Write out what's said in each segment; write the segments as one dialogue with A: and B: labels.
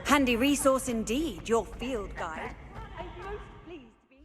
A: Handy resource indeed, your field guide. I'm most pleased to be...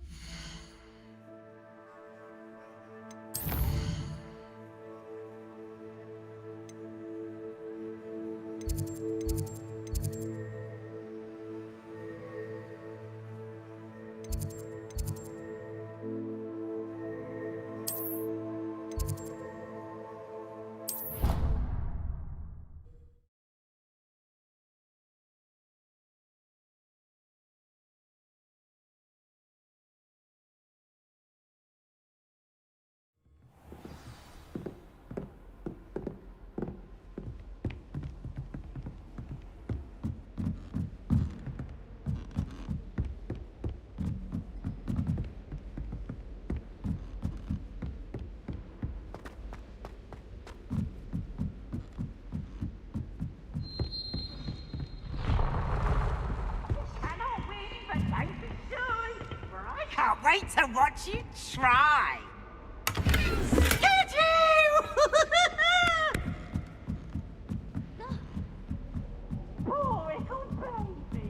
B: Can't wait to watch you try. Get you! Poor little baby.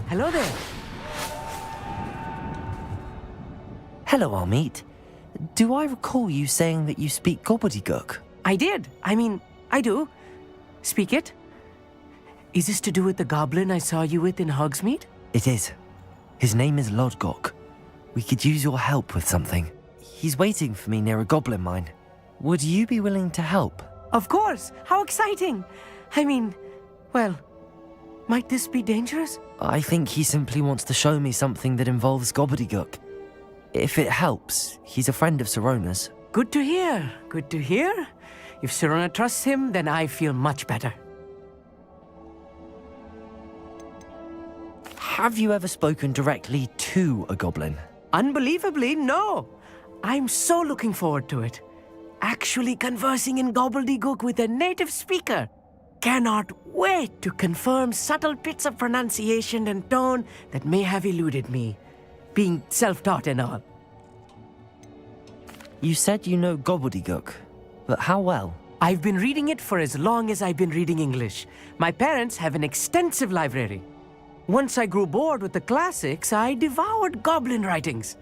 C: Hello there.
D: Hello, Amit. Do I recall you saying that you speak Gobbledegook?
C: I did. I do. Speak it. Is this to do with the goblin I saw you with in Hogsmeade?
D: It is. His name is Lodgok. We could use your help with something. He's waiting for me near a goblin mine. Would you be willing to help?
C: Of course. How exciting. Well, might this be dangerous?
D: I think he simply wants to show me something that involves Gobbledegook. If it helps, he's a friend of Sirona's.
C: Good to hear. Good to hear. If Sirona trusts him, then I feel much better.
D: Have you ever spoken directly to a goblin?
C: Unbelievably, no. I'm so looking forward to it. Actually conversing in Gobbledegook with a native speaker. Cannot wait to confirm subtle bits of pronunciation and tone that may have eluded me. Being self-taught and all.
D: You said you know Gobbledegook, but how well?
C: I've been reading it for as long as I've been reading English. My parents have an extensive library. Once I grew bored with the classics, I devoured goblin writings.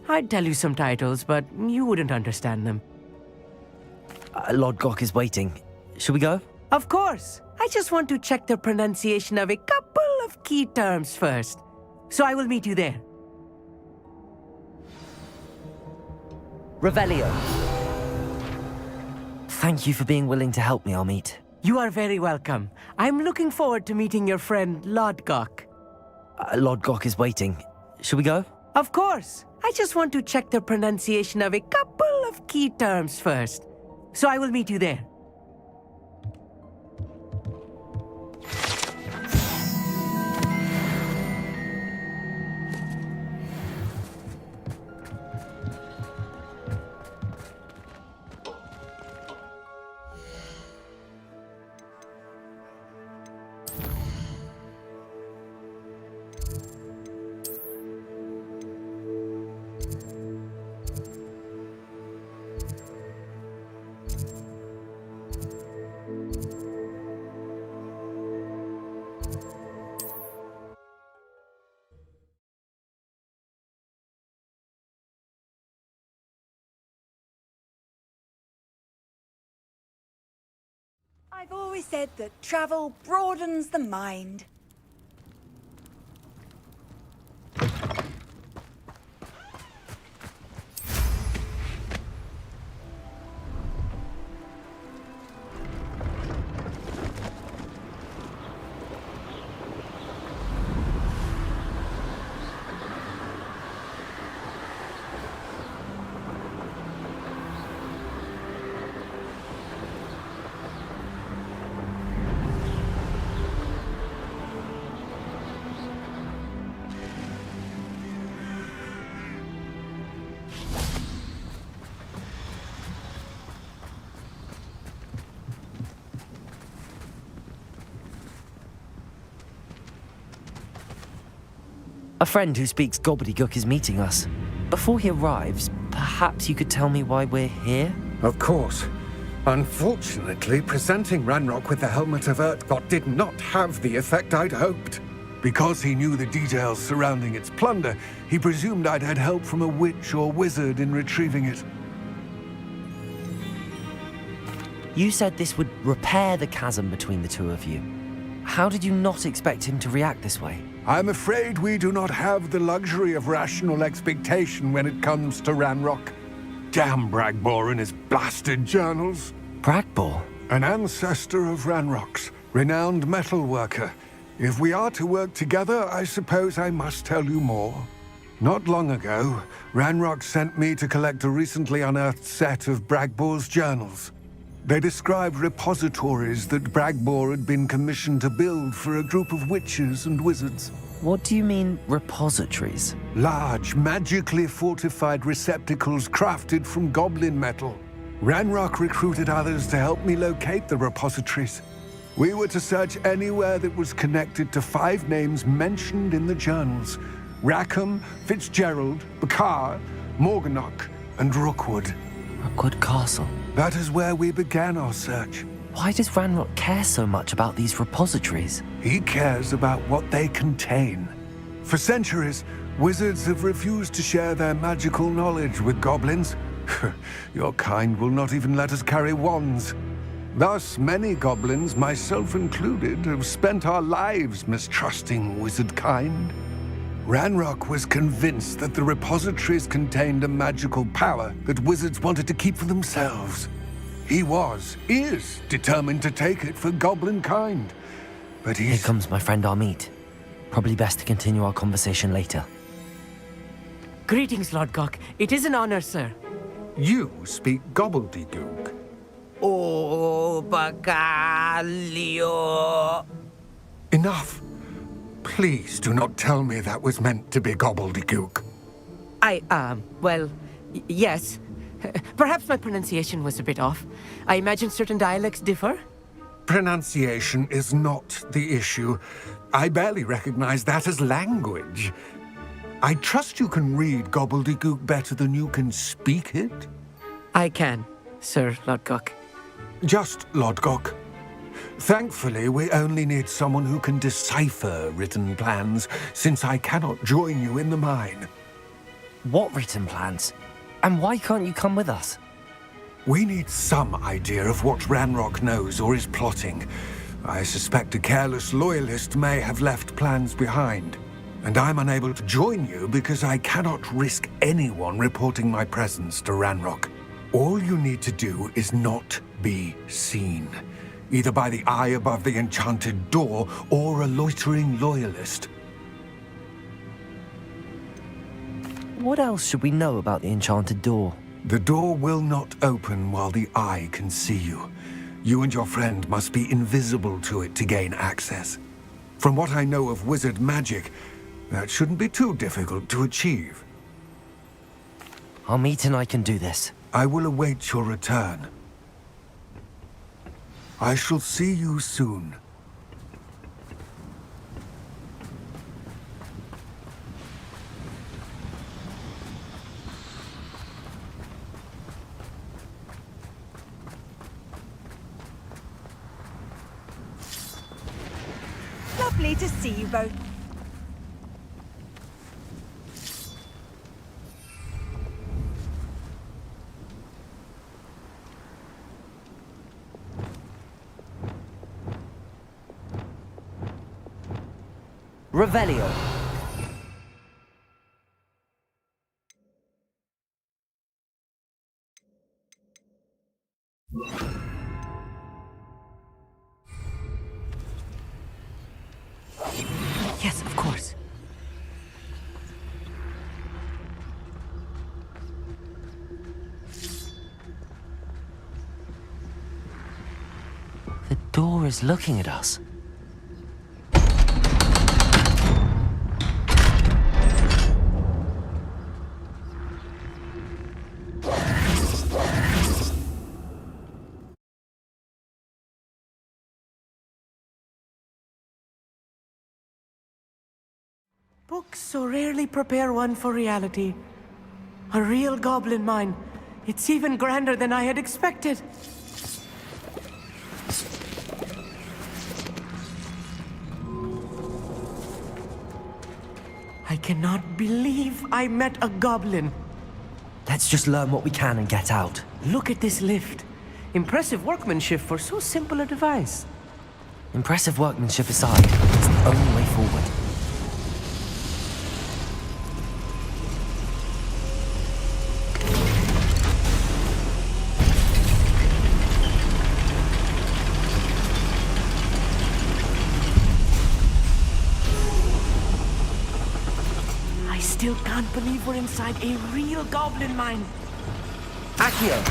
C: I'd tell you some titles, but you wouldn't understand them.
D: Lodgok is waiting. Shall we go?
C: Of course. I just want to check the pronunciation of a couple of key terms first. So I will meet you there.
D: Revelio. Thank you for being willing to help me, Amit.
C: You are very welcome. I'm looking forward to meeting your friend Lodgok.
D: Lodgok is waiting. Shall we go?
C: Of course. I just want to check the pronunciation of a couple of key terms first. So I will meet you there.
A: I've always said that travel broadens the mind.
D: A friend who speaks Gobbledegook is meeting us. Before he arrives, perhaps you could tell me why we're here?
E: Of course. Unfortunately, presenting Ranrock with the helmet of Urtkot did not have the effect I'd hoped. Because he knew the details surrounding its plunder, he presumed I'd had help from a witch or wizard in retrieving it.
D: You said this would repair the chasm between the two of you. How did you not expect him to react this way?
E: I'm afraid we do not have the luxury of rational expectation when it comes to Ranrock. Damn Bragbor and his blasted journals.
D: Bragbor?
E: An ancestor of Ranrock's, renowned metal worker. If we are to work together, I suppose I must tell you more. Not long ago, Ranrock sent me to collect a recently unearthed set of Bragbor's journals. They described repositories that Bragbor had been commissioned to build for a group of witches and wizards.
D: What do you mean, repositories?
E: Large, magically fortified receptacles crafted from goblin metal. Ranrock recruited others to help me locate the repositories. We were to search anywhere that was connected to 5 names mentioned in the journals: Rackham, Fitzgerald, Bakar, Morganach, and Rookwood.
D: Rookwood Castle.
E: That is where we began our search.
D: Why does Ranrock care so much about these repositories?
E: He cares about what they contain. For centuries, wizards have refused to share their magical knowledge with goblins. Your kind will not even let us carry wands. Thus, many goblins, myself included, have spent our lives mistrusting wizard kind. Ranrock was convinced that the repositories contained a magical power that wizards wanted to keep for themselves. He is determined to take it for goblin kind. But
D: Here comes my friend Amit. Probably best to continue our conversation later.
C: Greetings, Lodgok. It is an honor, sir.
E: You speak Gobbledegook.
B: Oh, Bacalio.
E: Enough. Please do not tell me that was meant to be Gobbledegook.
C: Yes. Perhaps my pronunciation was a bit off. I imagine certain dialects differ.
E: Pronunciation is not the issue. I barely recognize that as language. I trust you can read Gobbledegook better than you can speak it?
C: I can, Sir Lodgok.
E: Just Lodgok. Thankfully, we only need someone who can decipher written plans, since I cannot join you in the mine.
D: What written plans? And why can't you come with us?
E: We need some idea of what Ranrock knows or is plotting. I suspect a careless loyalist may have left plans behind. And I'm unable to join you because I cannot risk anyone reporting my presence to Ranrock. All you need to do is not be seen, either by the eye above the enchanted door or a loitering loyalist.
D: What else should we know about the enchanted door?
E: The door will not open while the eye can see you. You and your friend must be invisible to it to gain access. From what I know of wizard magic, that shouldn't be too difficult to achieve.
D: Amit and I can do this.
E: I will await your return. I shall see you soon.
A: Lovely to see you both.
D: Revelio.
C: Yes, of course.
D: The door is looking at us.
C: Books so rarely prepare one for reality. A real goblin mine. It's even grander than I had expected. I cannot believe I met a goblin.
D: Let's just learn what we can and get out.
C: Look at this lift. Impressive workmanship for so simple a device.
D: Impressive workmanship aside, it's the only way forward.
C: I still can't believe we're inside a real goblin mine.
D: Accio!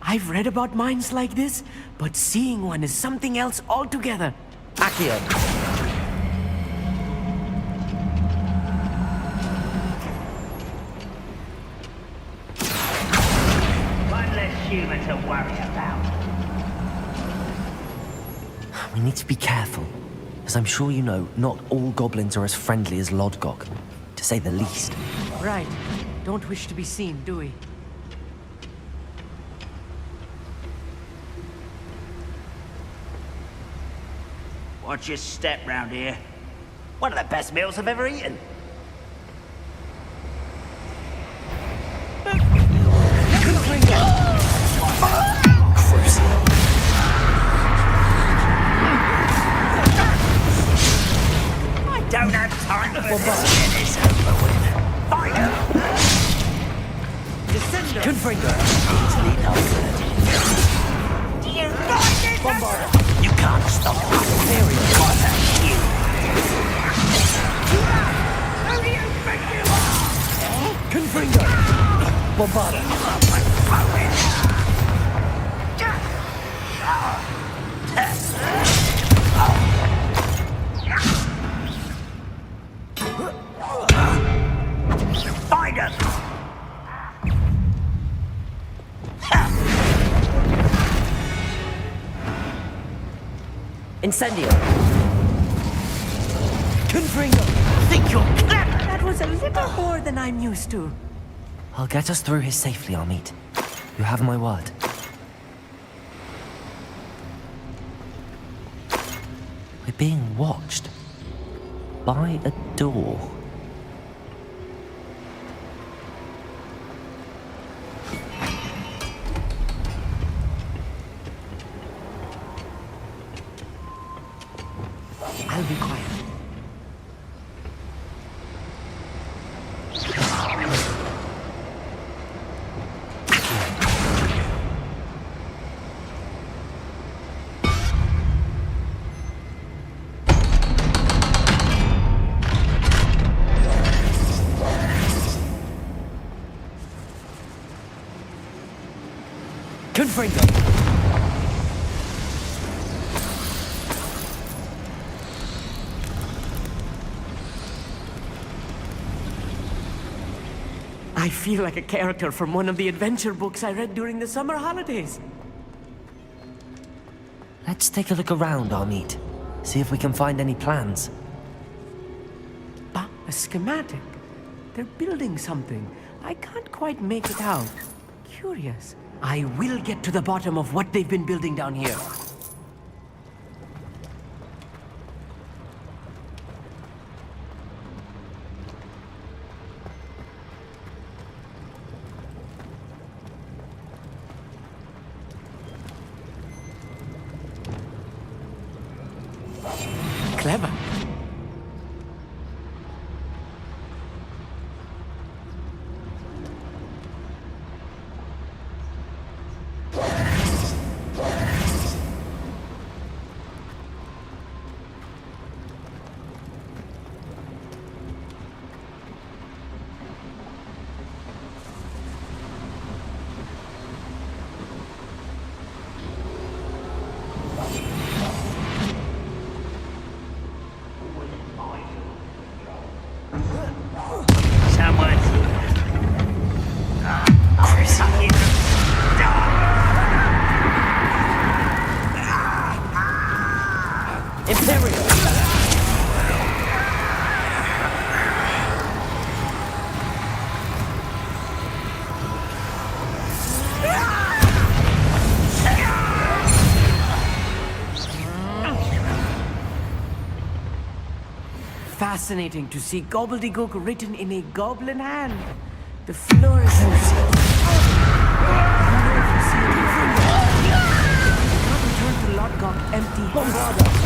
C: I've read about mines like this, but seeing one is something else altogether.
D: Accio!
B: One less human to worry about.
D: We need to be careful, as I'm sure you know, not all goblins are as friendly as Lodgok, to say the least.
C: Right. Don't wish to be seen, do we?
B: Watch your step round here. One of the best meals I've ever eaten. I don't have time for this. It's over with. Fire! Descender!
D: Confringo!
B: Do you like this?
D: Bombarder!
B: You can't stop us. What a you! Who do you think you are?
D: Confringo! Bombarder!
B: Find us!
D: Incendio! Confringo!
B: Think you're clever?
C: That was a little more than I'm used to.
D: I'll get us through here safely, Amit. You have my word. We're being watched. By a door.
C: I'll be quiet.
D: Confringo!
C: I feel like a character from one of the adventure books I read during the summer holidays.
D: Let's take a look around, Amit. See if we can find any plans.
C: Bah, a schematic. They're building something. I can't quite make it out. Curious. I will get to the bottom of what they've been building down here. Clever. fascinating to see Gobbledegook written in a goblin hand. The floor is return to Lodgok'a empty-handed.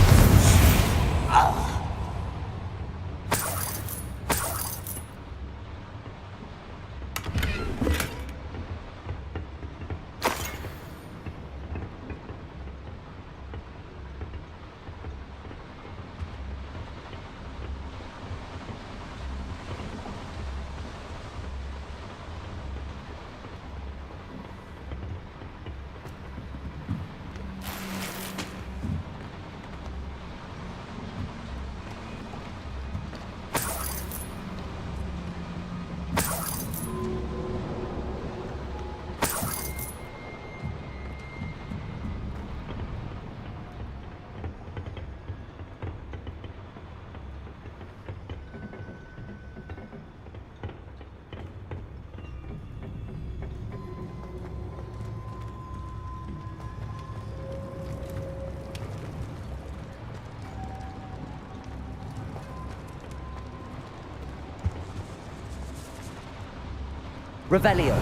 D: Revelio.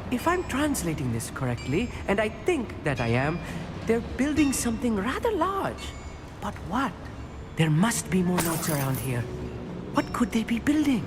C: If I'm translating this correctly, and I think that I am, they're building something rather large. But what? There must be more notes around here. What could they be building?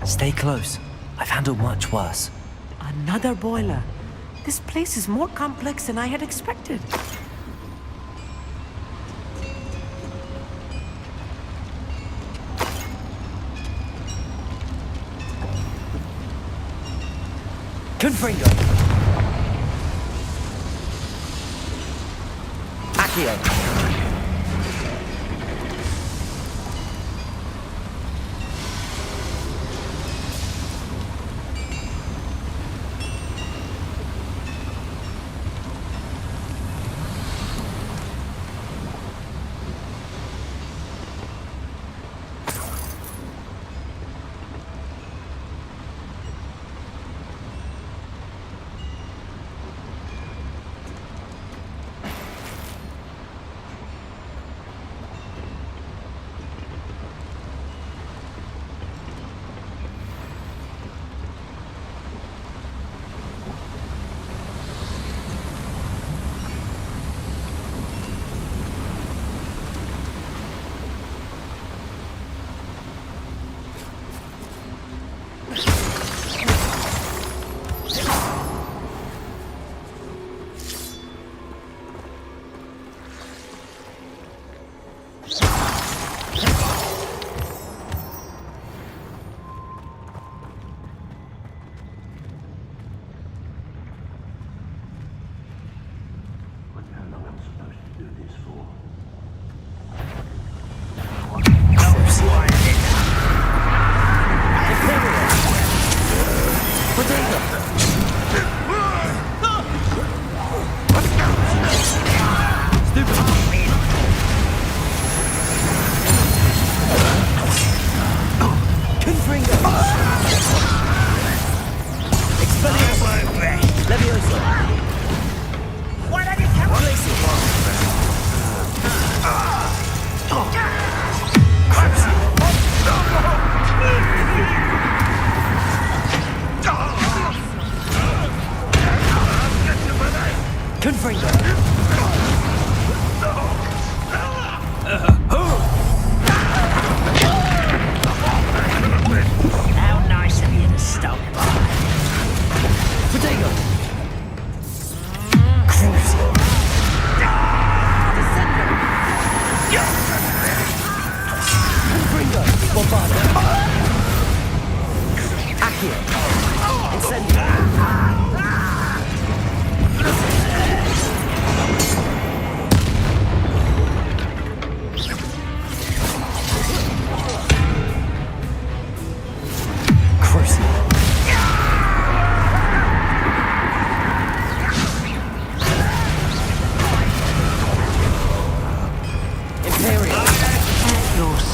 D: Stay close. I've handled much worse.
C: Another boiler. This place is more complex than I had expected.
D: Confringo. Accio.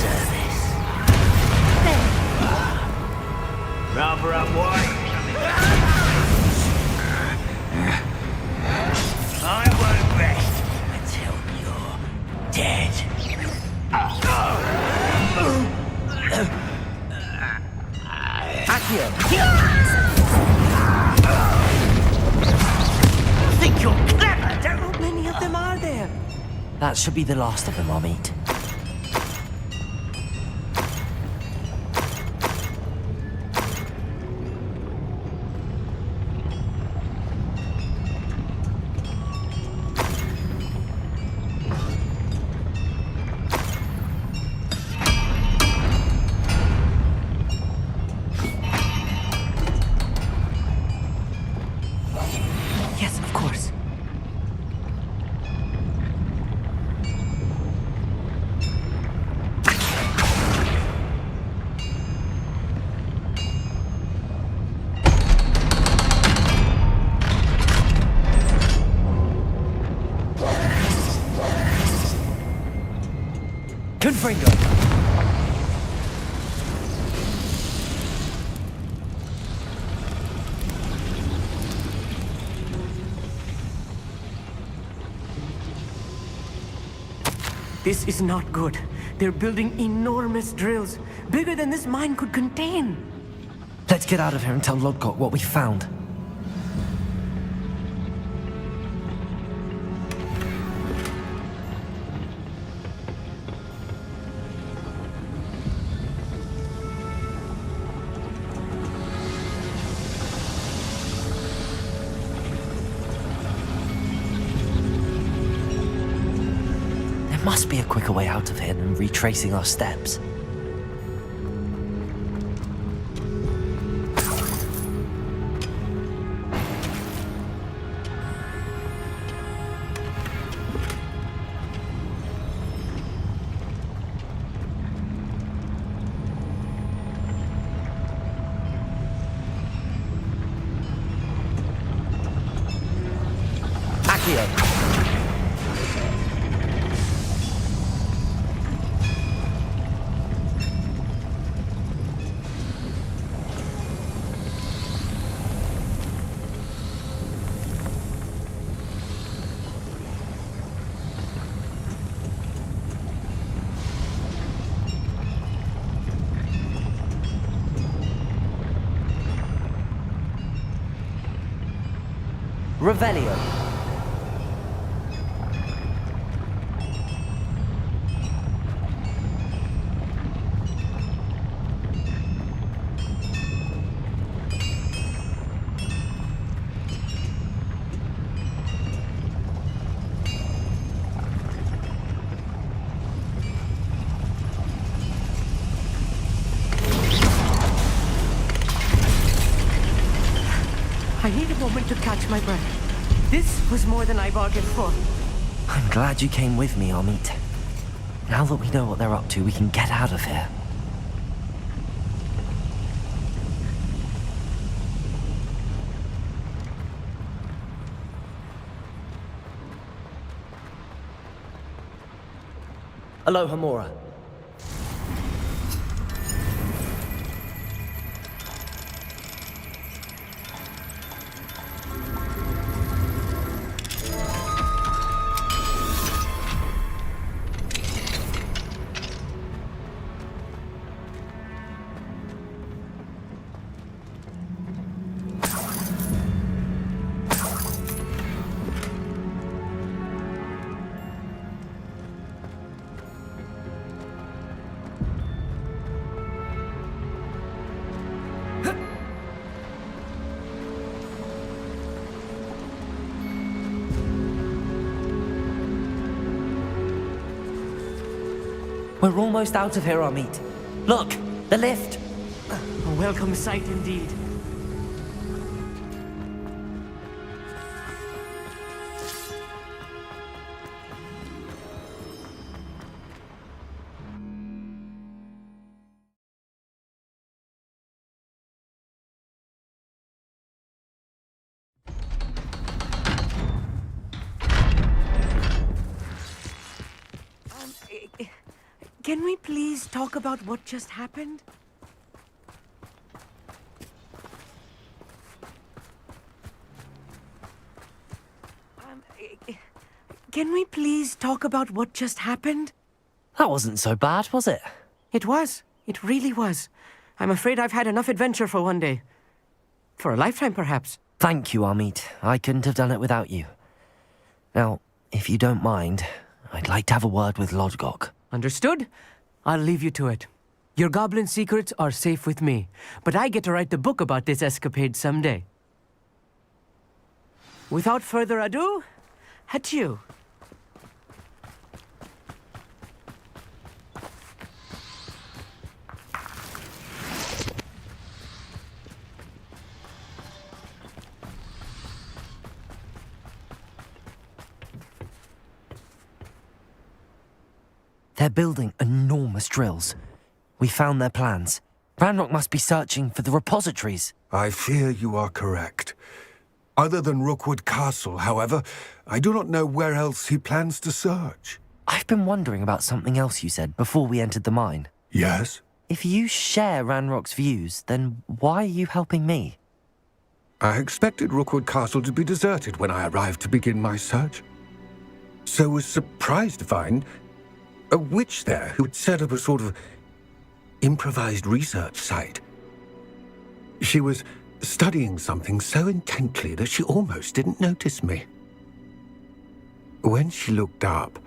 B: service. Rather unwise. I won't rest until you're dead.
C: Accio!
B: You think you're clever, don't
C: How many of them are there?
D: That should be the last of them, Amit.
C: Yes, of course.
D: Confringo!
C: This is not good. They're building enormous drills, bigger than this mine could contain.
D: Let's get out of here and tell Lodgok what we found. There must be a quicker way out of here than retracing our steps. Accio! Revelio.
C: I need a moment to catch my breath. This was more than I bargained for.
D: I'm glad you came with me, Amit. Now that we know what they're up to, we can get out of here. Aloha, Mora. We're almost out of here, Amit. Look, the lift.
C: A welcome sight indeed. Can we please talk about what just happened? Can we please talk about what just happened?
D: That wasn't so bad, was it?
C: It was. It really was. I'm afraid I've had enough adventure for one day. For a lifetime, perhaps.
D: Thank you, Amit. I couldn't have done it without you. Now, if you don't mind, I'd like to have a word with Lodgok'a.
C: Understood? I'll leave you to it. Your goblin secrets are safe with me, but I get to write the book about this escapade someday. Without further ado, adieu.
D: They're building enormous drills. We found their plans. Ranrock must be searching for the repositories.
E: I fear you are correct. Other than Rookwood Castle, however, I do not know where else he plans to search.
D: I've been wondering about something else you said before we entered the mine.
E: Yes?
D: If you share Ranrock's views, then why are you helping me?
E: I expected Rookwood Castle to be deserted when I arrived to begin my search. So was surprised to find a witch there who had set up a sort of improvised research site. She was studying something so intently that she almost didn't notice me. When she looked up,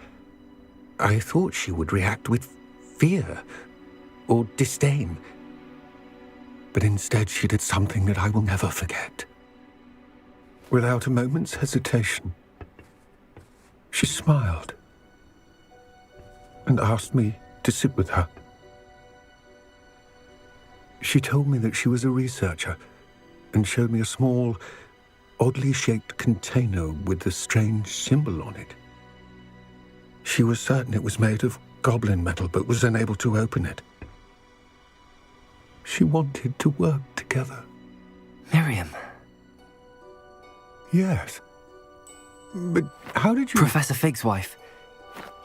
E: I thought she would react with fear or disdain. But instead she did something that I will never forget. Without a moment's hesitation, she smiled and asked me to sit with her. She told me that she was a researcher and showed me a small, oddly shaped container with a strange symbol on it. She was certain it was made of goblin metal, but was unable to open it. She wanted to work together.
D: Miriam.
E: Yes. But how did you...
D: Professor Fig's wife.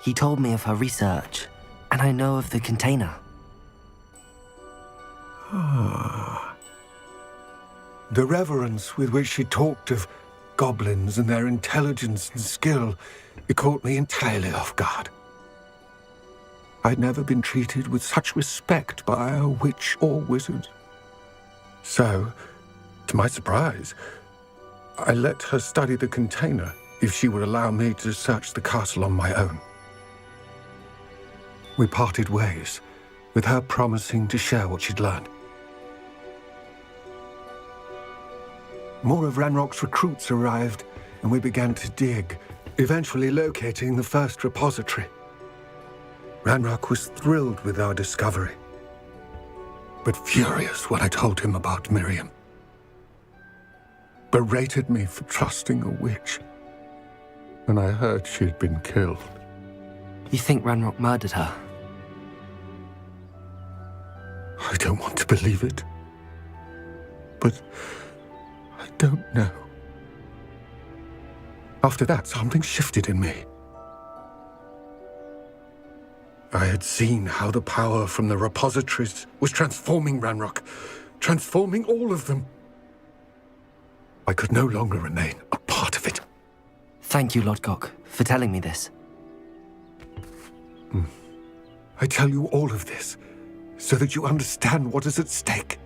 D: He told me of her research, and I know of the container.
E: Ah. The reverence with which she talked of goblins and their intelligence and skill, it caught me entirely off guard. I'd never been treated with such respect by a witch or wizard. So, to my surprise, I let her study the container if she would allow me to search the castle on my own. We parted ways, with her promising to share what she'd learned. More of Ranrock's recruits arrived, and we began to dig, eventually locating the first repository. Ranrock was thrilled with our discovery, but furious when I told him about Miriam. Berated me for trusting a witch, and I heard she'd been killed.
D: You think Ranrock murdered her?
E: I don't want to believe it, but I don't know. After that, something shifted in me. I had seen how the power from the repositories was transforming Ranrock, transforming all of them. I could no longer remain a part of it.
D: Thank you, Lodgok'a, for telling me this.
E: I tell you all of this so that you understand what is at stake.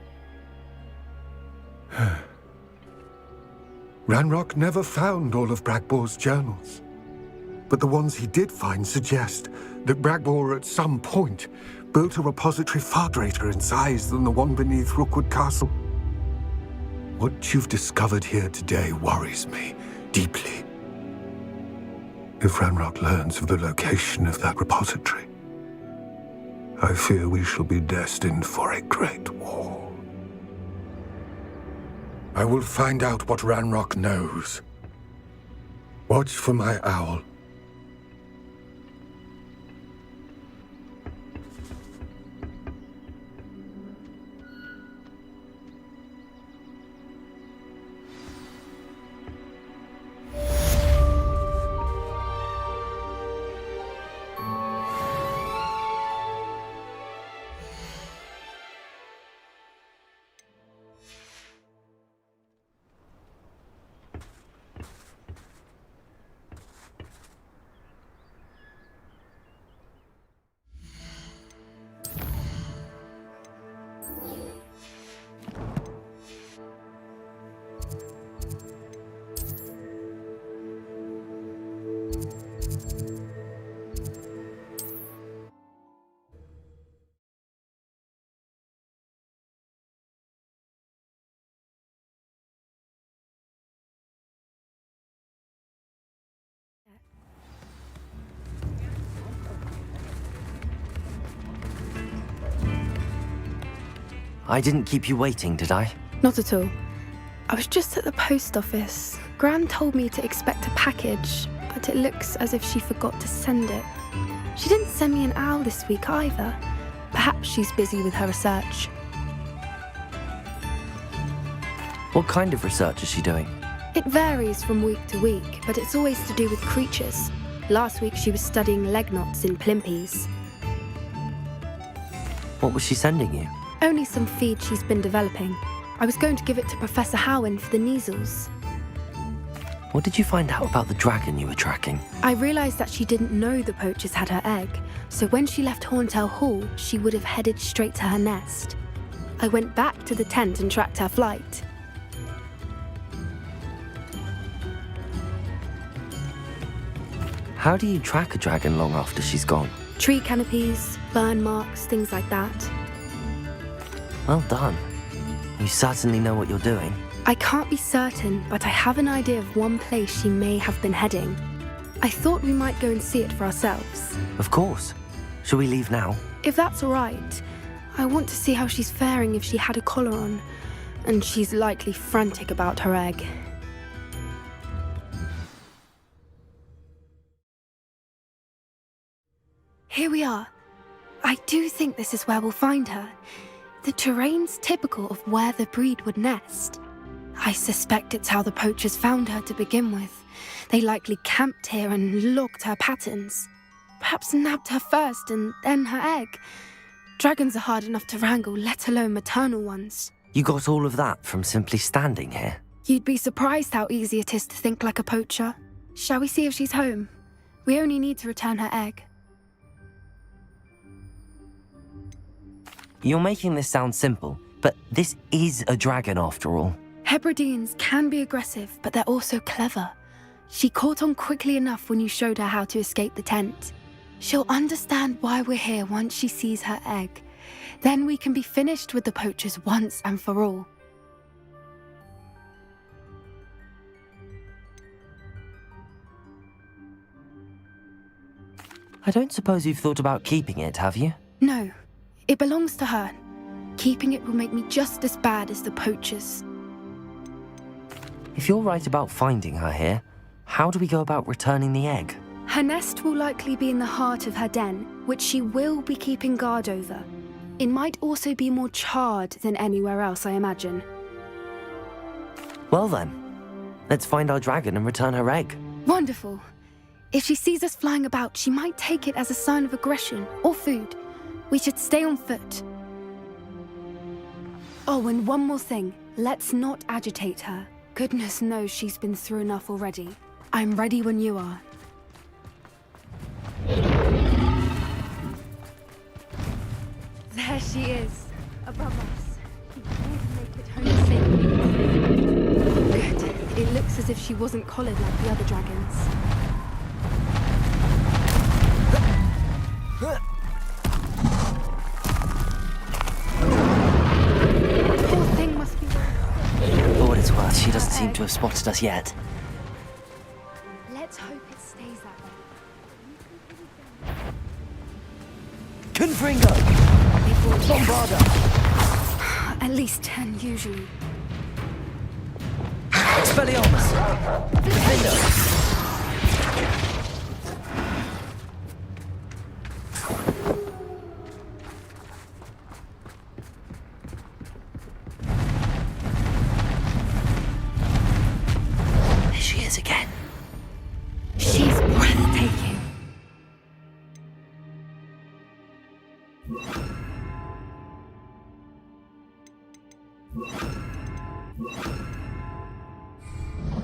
E: Ranrock never found all of Bragbor's journals, but the ones he did find suggest that Bragbor at some point built a repository far greater in size than the one beneath Rookwood Castle. What you've discovered here today worries me deeply. If Ranrock learns of the location of that repository, I fear we shall be destined for a great war. I will find out what Ranrock knows. Watch for my owl.
D: I didn't keep you waiting, did I?
F: Not at all. I was just at the post office. Gran told me to expect a package, but it looks as if she forgot to send it. She didn't send me an owl this week either. Perhaps she's busy with her research.
D: What kind of research is she doing?
F: It varies from week to week, but it's always to do with creatures. Last week she was studying leg knots in plimpies.
D: What was she sending you?
F: Only some feed she's been developing. I was going to give it to Professor Howen for the measles.
D: What did you find out about the dragon you were tracking?
F: I realised that she didn't know the poachers had her egg, so when she left Horntail Hall, she would have headed straight to her nest. I went back to the tent and tracked her flight.
D: How do you track a dragon long after she's gone?
F: Tree canopies, burn marks, things like that.
D: Well done. You certainly know what you're doing.
F: I can't be certain, but I have an idea of one place she may have been heading. I thought we might go and see it for ourselves.
D: Of course. Shall we leave now?
F: If that's all right, I want to see how she's faring if she had a collar on. And she's likely frantic about her egg. Here we are. I do think this is where we'll find her. The terrain's typical of where the breed would nest. I suspect it's how the poachers found her to begin with. They likely camped here and logged her patterns. Perhaps nabbed her first and then her egg. Dragons are hard enough to wrangle, let alone maternal ones.
D: You got all of that from simply standing here?
F: You'd be surprised how easy it is to think like a poacher. Shall we see if she's home? We only need to return her egg.
D: You're making this sound simple, but this is a dragon after all.
F: Hebrideans can be aggressive, but they're also clever. She caught on quickly enough when you showed her how to escape the tent. She'll understand why we're here once she sees her egg. Then we can be finished with the poachers once and for all.
D: I don't suppose you've thought about keeping it, have you?
F: No, it belongs to her. Keeping it will make me just as bad as the poachers.
D: If you're right about finding her here, how do we go about returning the egg?
F: Her nest will likely be in the heart of her den, which she will be keeping guard over. It might also be more charred than anywhere else, I imagine.
D: Well then, let's find our dragon and return her egg.
F: Wonderful. If she sees us flying about, she might take it as a sign of aggression or food. We should stay on foot. Oh, and one more thing. Let's not agitate her. Goodness knows she's been through enough already. I'm ready when you are. There she is, above us. She did make it home safely. Good. It looks as if she wasn't collared like the other dragons. Poor thing must be...
D: For what it's worth, she doesn't seem to have spotted us yet.
F: Let's hope it stays that way.
D: Confringo! Bombarda!
F: At least 10 usually.
D: Expelliarmus! Defender! There she is again.
F: She's breathtaking.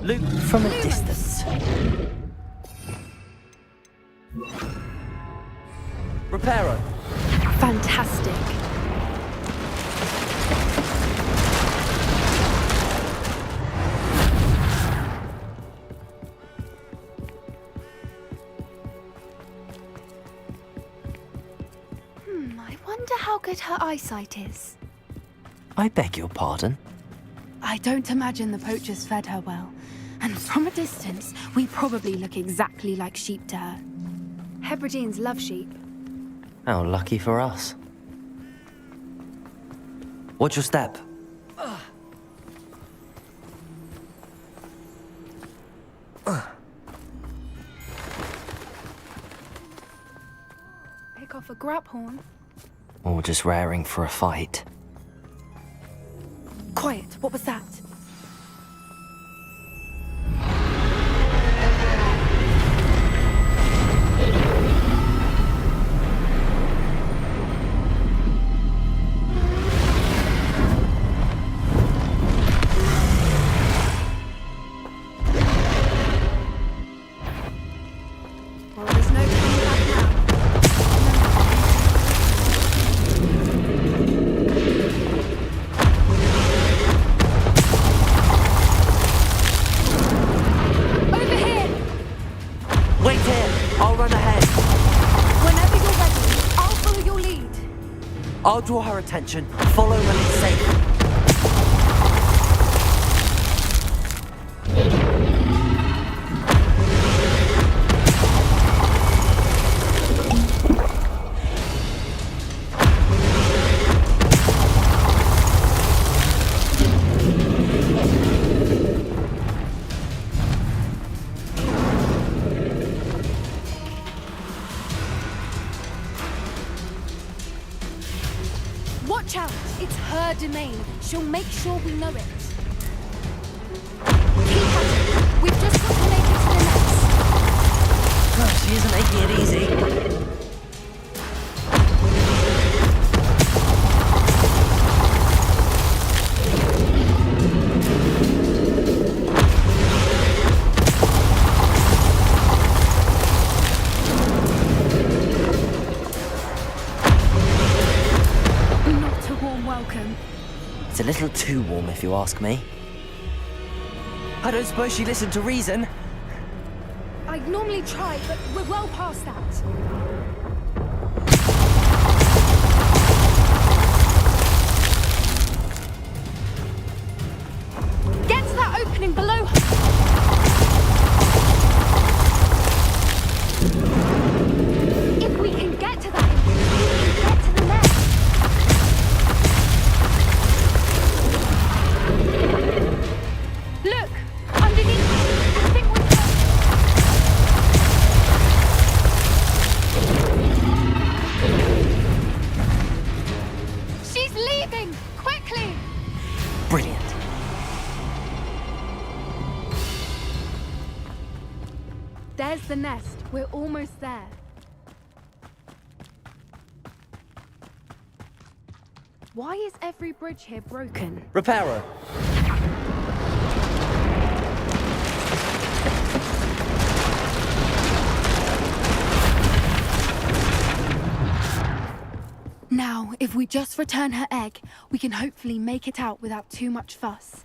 D: Look from a distance. Reparo.
F: Fantastic. I wonder how good her eyesight is.
D: I beg your pardon?
F: I don't imagine the poachers fed her well. And from a distance, we probably look exactly like sheep to her. Hebrideans love sheep.
D: How lucky for us. Watch your step.
F: Pick off a grab horn.
D: Or just raring for a fight.
F: Quiet, what was that? Well, there's no turning back now. Over here!
C: Wait here. I'll run ahead.
F: Whenever you're ready, I'll follow your lead.
C: I'll draw her attention. Follow when it's safe.
F: Watch out! It's her domain. She'll make sure we know it. Keep at it. We've just got to make it to the nest.
C: She isn't making it easy.
F: Not a warm welcome.
D: It's a little too warm if you ask me.
C: I don't suppose she listened to reason.
F: I'd normally try, but we're well past that. Get to that opening below her. If we can get to that opening, we can get to the nest. Look! Underneath her. I think we're close. She's leaving! Quickly!
C: Brilliant.
F: There's the nest. We're almost there. Why is every bridge here broken?
C: Repairer.
F: Now, if we just return her egg, we can hopefully make it out without too much fuss.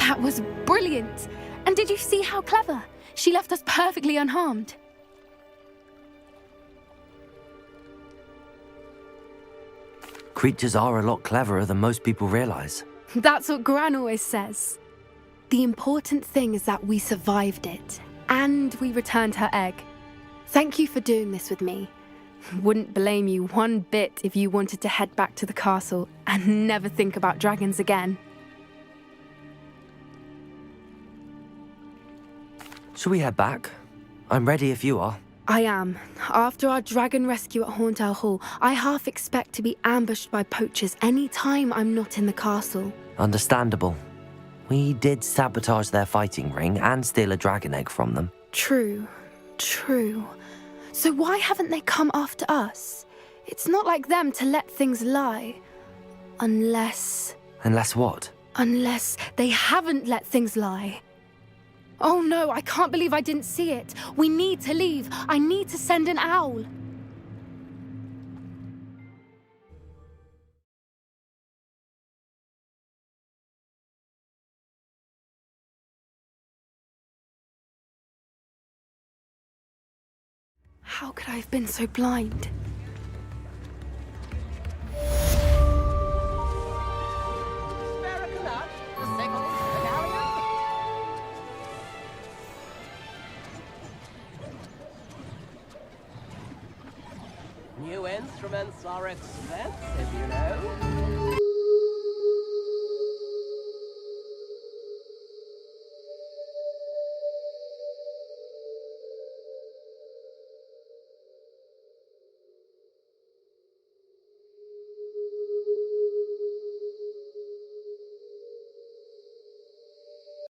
F: That was brilliant! And did you see how clever? She left us perfectly unharmed.
D: Creatures are a lot cleverer than most people realize.
F: That's what Gran always says. The important thing is that we survived it, and we returned her egg. Thank you for doing this with me. Wouldn't blame you one bit if you wanted to head back to the castle and never think about dragons again.
D: Shall we head back? I'm ready if you are.
F: I am. After our dragon rescue at Hauntel Hall, I half expect to be ambushed by poachers any time I'm not in the castle.
D: Understandable. We did sabotage their fighting ring and steal a dragon egg from them.
F: True. So why haven't they come after us? It's not like them to let things lie. Unless
D: what?
F: Unless they haven't let things lie. Oh no, I can't believe I didn't see it. We need to leave. I need to send an owl. How could I have been so blind?
G: New instruments are expensive, you know.